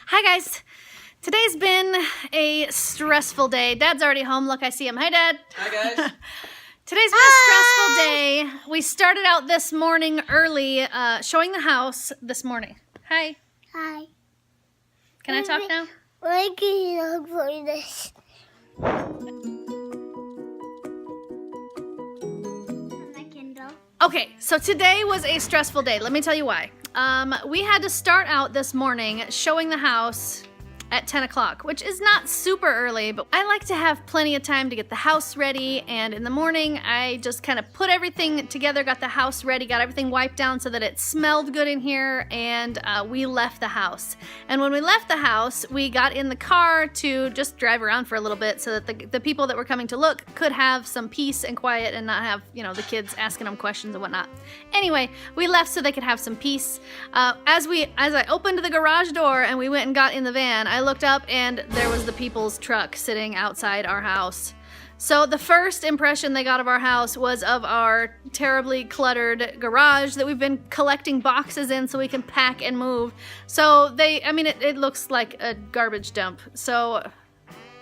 Hi guys, today's been a stressful day. Dad's already home. Look, I see him. Hi Dad. Hi guys. Today's been a stressful day. We started out this morning early, showing the house this morning. Hi. Hi. Can I talk now? Where can you look for this? My Kindle. Okay, so today was a stressful day. Let me tell you why. We had to start out this morning showing the house at 10 o'clock, which is not super early, but I like to have plenty of time to get the house ready, and in the morning I just kind of put everything together, got the house ready, got everything wiped down so that it smelled good in here, and we left the house. And when we left the house, we got in the car to just drive around for a little bit so that the people that were coming to look could have some peace and quiet and not have, you know, the kids asking them questions and whatnot. Anyway, we left so they could have some peace. As I opened the garage door and we went and got in the van, I looked up and there was the people's truck sitting outside our house. So the first impression they got of our house was of our terribly cluttered garage that we've been collecting boxes in so we can pack and move. So it looks like a garbage dump. So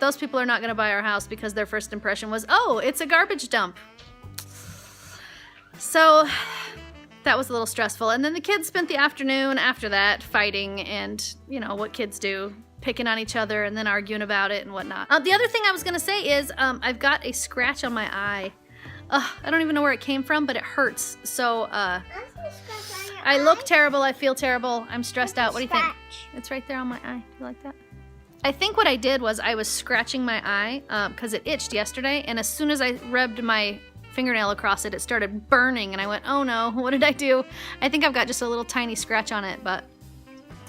those people are not going to buy our house because their first impression was, oh, it's a garbage dump. So that was a little stressful. And then the kids spent the afternoon after that fighting and, you know, what kids do, picking on each other and then arguing about it and whatnot. The other thing I was going to say is I've got a scratch on my eye. I don't even know where it came from, but it hurts. So I look terrible. I feel terrible. I'm stressed out. What do you think? It's right there on my eye. Do you like that? I think what I did was I was scratching my eye because it itched yesterday. And as soon as I rubbed my fingernail across it, it started burning. And I went, oh no, what did I do? I think I've got just a little tiny scratch on it, but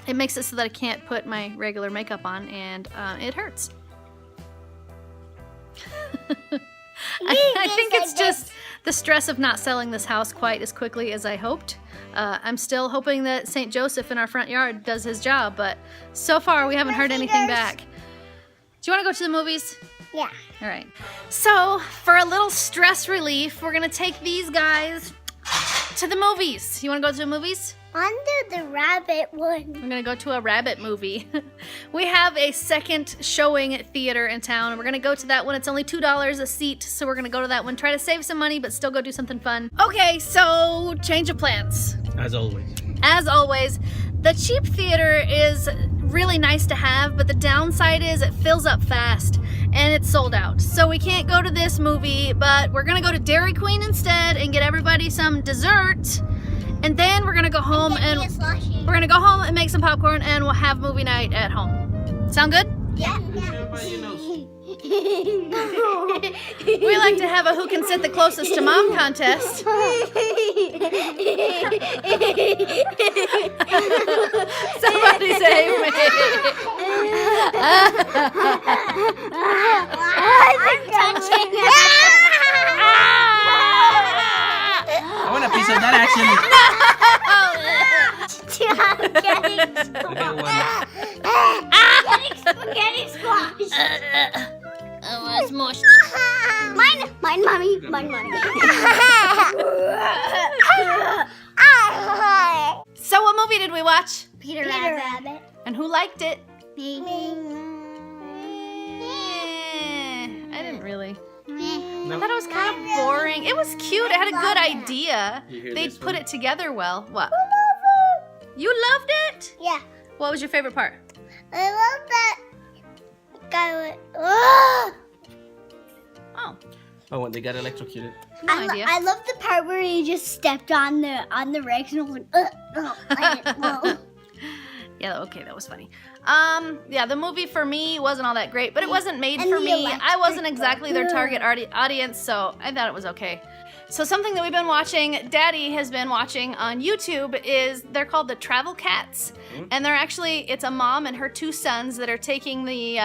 it makes it so that I can't put my regular makeup on, and it hurts. I think it's just the stress of not selling this house quite as quickly as I hoped. I'm still hoping that St. Joseph in our front yard does his job, but so far we haven't heard anything back. Do you want to go to the movies? Yeah. All right. So for a little stress relief, we're going to take these guys to the movies. You want to go to the movies? Under the rabbit one. We're gonna go to a rabbit movie. We have a second showing theater in town, and we're gonna go to that one. It's only $2 a seat, so we're gonna go to that one. Try to save some money, but still go do something fun. Okay, so change of plans. As always. As always, the cheap theater is really nice to have, but the downside is it fills up fast, and it's sold out. So we can't go to this movie, but we're gonna go to Dairy Queen instead and get everybody some dessert. And then we're gonna go home and make some popcorn, and we'll have movie night at home. Sound good? Yeah. We like to have a who can sit the closest to mom contest. Somebody save me. I'm touching I want a piece of that actually. I'm getting spaghetti squash. I was mushed. Mine, mommy. Mine. So what movie did we watch? Peter Rabbit. And who liked it? Me. I didn't really. No. I thought it was kind of boring. It was cute. It had a good idea. You hear They this put one? it together well. What? You loved it? Yeah. What was your favorite part? I love that guy went, oh! Oh, when they got electrocuted. no idea. I love the part where he just stepped on the rags and went, Yeah, okay, that was funny. Yeah, the movie for me wasn't all that great, but it wasn't made And for the me. I wasn't electric exactly their target audience, so I thought it was okay. So something that we've been watching, Daddy has been watching on YouTube, is they're called the Travel Cats. And they're actually, it's a mom and her two sons that are taking the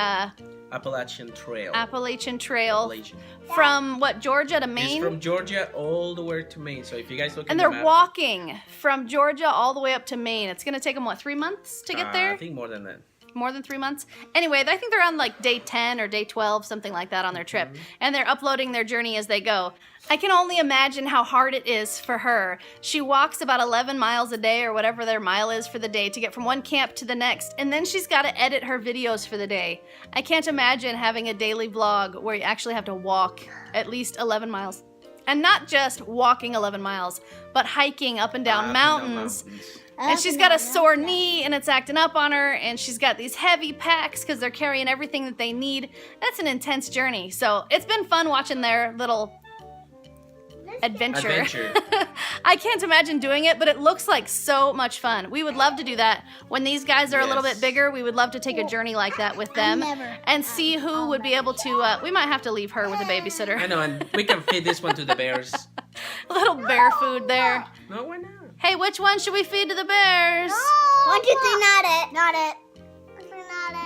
Appalachian Trail. Appalachian Trail Appalachian. from, what, Georgia to Maine? It's from Georgia all the way to Maine. So if you guys look And at they're the map, walking from Georgia all the way up to Maine. It's going to take them, what, 3 months to get there? I think more than that. more than 3 months. Anyway, I think they're on like day 10 or day 12, something like that on their trip. And they're uploading their journey as they go. I can only imagine how hard it is for her. She walks about 11 miles a day or whatever their mile is for the day to get from one camp to the next. And then she's got to edit her videos for the day. I can't imagine having a daily vlog where you actually have to walk at least 11 miles. And not just walking 11 miles, but hiking up and down mountains. And she's got a sore knee and it's acting up on her. And she's got these heavy packs because they're carrying everything that they need. That's an intense journey. So it's been fun watching their little adventure. I can't imagine doing it, but it looks like so much fun. We would love to do that. When these guys are a little bit bigger, we would love to take a journey like that with them and see who would be able to, we might have to leave her with a babysitter. I know, and we can feed this one to the bears. A little bear food there. No, why not? Hey, which one should we feed to the bears? 1, 2, 3, not it. Not it.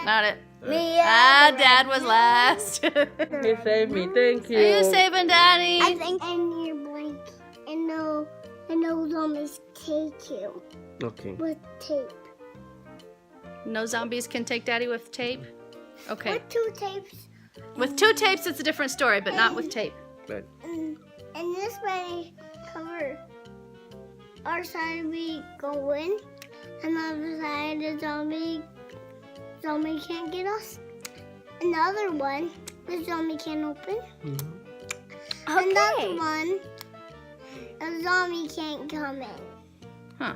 Not it. Me. Dad was last. You saved me, thank you. Are you saving Daddy? I think. And your blanket. And no zombies take you. Okay. With tape. No zombies can take Daddy with tape? Okay. With 2 tapes. With 2 tapes, it's a different story, but not with tape. Good. And this way, cover our side we go in, and the other side the zombie can't get us. And the other one, the zombie can't open. And the other one, a zombie can't come in. Huh.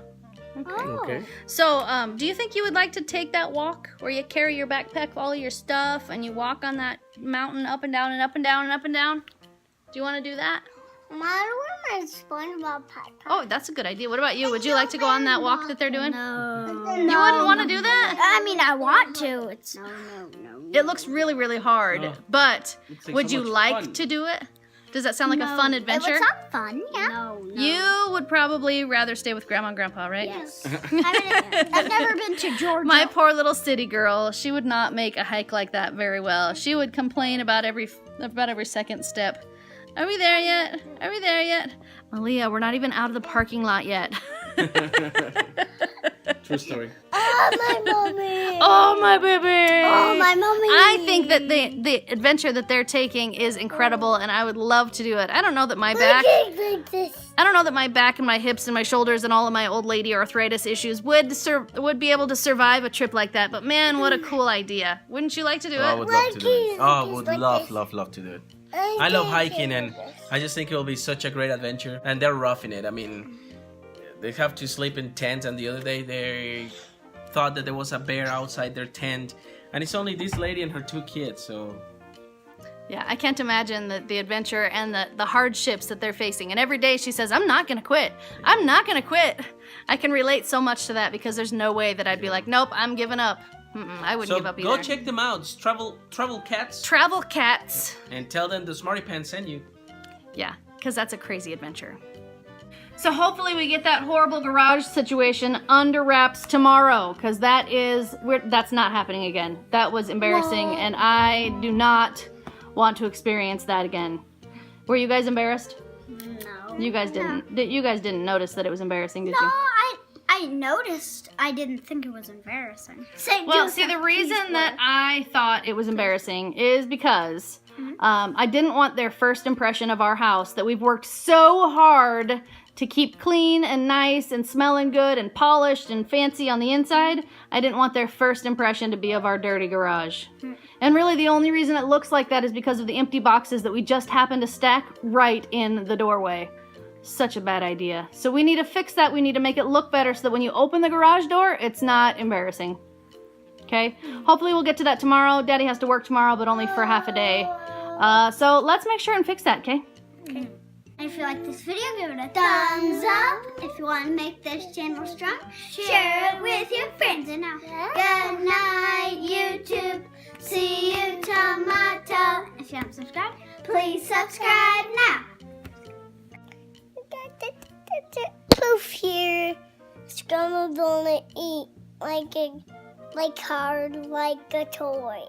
Okay. Okay. So, do you think you would like to take that walk where you carry your backpack, all of your stuff, and you walk on that mountain up and down and up and down and up and down? Do you want to do that? Mom, I don't want my SpongeBob pack. Oh, that's a good idea. What about you? Would you like to go on that walk that they're doing? No. You wouldn't want to do that? I mean, I want to. It's no. It looks really, really hard, Oh. but Looks like would so you much like fun. to do it? Does that sound like a fun adventure? It sounds fun, yeah. No. You would probably rather stay with Grandma and Grandpa, right? Yes. I've never been to Georgia. My poor little city girl, she would not make a hike like that very well. She would complain about every second step. Are we there yet? Are we there yet? Malia, we're not even out of the parking lot yet. True story. Oh, my mommy. Oh, my baby. Oh, my mommy. I think that the adventure that they're taking is incredible, and I would love to do it. I don't know that my back... Like this. I don't know that my back and my hips and my shoulders and all of my old lady arthritis issues would be able to survive a trip like that. But man, what a cool idea. Wouldn't you like to do I it? would love to do it. Oh, I Like would this. love to do it. I love hiking, and I just think it will be such a great adventure. And they're roughing it. I mean, they have to sleep in tents, and the other day they thought that there was a bear outside their tent. And it's only this lady and her 2 kids, so... Yeah, I can't imagine the adventure and the hardships that they're facing. And every day she says, I'm not going to quit. I'm not going to quit. I can relate so much to that because there's no way that I'd be like, nope, I'm giving up. I wouldn't give up either. Go check them out. It's Travel Cats. Travel Cats. And tell them the Smartypants sent you. Yeah, because that's a crazy adventure. So hopefully we get that horrible garage situation under wraps tomorrow, because that's not happening again. That was embarrassing, and I do not want to experience that again. Were you guys embarrassed? No. You guys didn't. You guys didn't notice that it was embarrassing, did you? I noticed. I didn't think it was embarrassing. Well, see, the reason that I thought it was embarrassing is because I didn't want their first impression of our house that we've worked so hard to keep clean and nice and smelling good and polished and fancy on the inside. I didn't want their first impression to be of our dirty garage. And really the only reason it looks like that is because of the empty boxes that we just happened to stack right in the doorway. Such a bad idea. So we need to fix that. We need to make it look better so that when you open the garage door, it's not embarrassing. Okay? Hopefully we'll get to that tomorrow. Daddy has to work tomorrow, but only for half a day. So let's make sure and fix that, okay? Okay. And if you like this video, give it a thumbs up. If you want to make this channel strong, share it with your friends. And now, good night, YouTube. See you tomorrow. If you haven't subscribed, please subscribe now. Poof here. Scrummel gonna eat like hard like a toy.